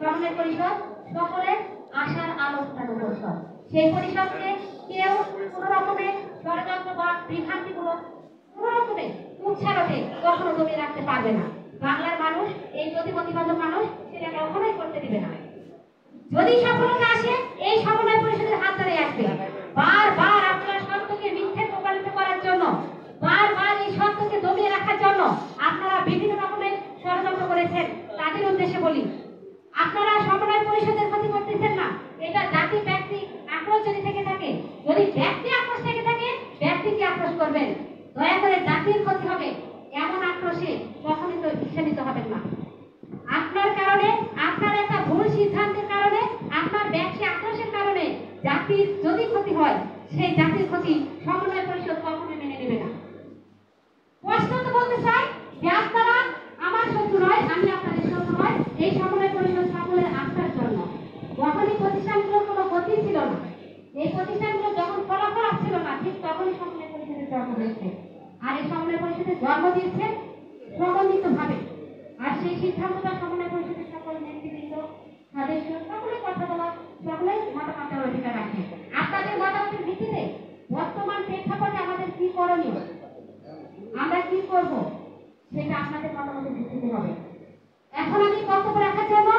সমন্বয় পরিষদ সকলের আশার আলো ফোটানো পরিষদ। সেই পরিষদকে কেউ কোনো রকমের ষড়যন্ত্র বা বিভ্রান্তিমূলক কোনো রকমের উৎসাহতে কখনো দমিয়ে রাখতে পারবে না। বাংলার মানুষ, এই প্রতিবন্ধী মানুষ সেটা কখনোই করতে দিবে না। যদি সফলতা আসে এই সমন্বয় পরিষদের হাত ধরে আসবে। বারবার আপনার সত্যকে মিথ্যে প্রমাণিত করার জন্য, বারবার এই সত্যকে দমিয়ে রাখার জন্য আপনারা বিভিন্ন রকমের ষড়যন্ত্র করেছেন। তাদের উদ্দেশ্যে বলি, আপনারা সমন্বয় পরিষদের ক্ষতি করতেছেন না। এটা জাতি ব্যক্তি আক্রোশ যদি থেকে থাকে, যদি ব্যক্তি আক্রোশ থেকে থাকে, ব্যক্তিকে আক্রোশ করবেন। দয়া করে জাতির ক্ষতি হবে এমন আক্রোশে কখনই তো ঈর্ষান্বিত হবেন না। আপনার কারণে, আপনার একটা ভুল সিদ্ধান্তের কারণে, আপনার ব্যক্তি আক্রোশের কারণে জাতির যদি ক্ষতি হয়, সেই জাতির ক্ষতি সমন্বয় পরিষদ কখনোই মেনে নেবে না। স্পষ্টত বলতে চাই যে আপনারা আমার শত্রু নয়, আমি আপনাদের শত্রু নয়। এই সমন্বয় পরিষদ সকলের আস্থার জন্য। যখনই প্রতিষ্ঠানগুলোর কোনো গতি ছিল না, এই প্রতিষ্ঠানগুলো যখন ফলাফল আসছিল না, ঠিক তখনই সমন্বয় পরিষদের জন্ম হয়েছে। আর এই সমন্বয় পরিষদের জন্ম দিয়েছে সমন্বিত ভাবে। আর সেই সিদ্ধান্তটা সমন্বয় পরিষদের সকল নেতৃবৃন্দ, সদস্য সকলে কথা বলা, সকলে মতামত দেওয়ার অধিকার রাখে। আপনাদের মতামতের ভিত্তিতে বর্তমান প্রেক্ষাপটে আমাদের কি করণীয়, আমরা কি করব, সেটা আপনাদের মতামতের ভিত্তিতে হবে। এখন আমি বক্তব্য রাখার জন্য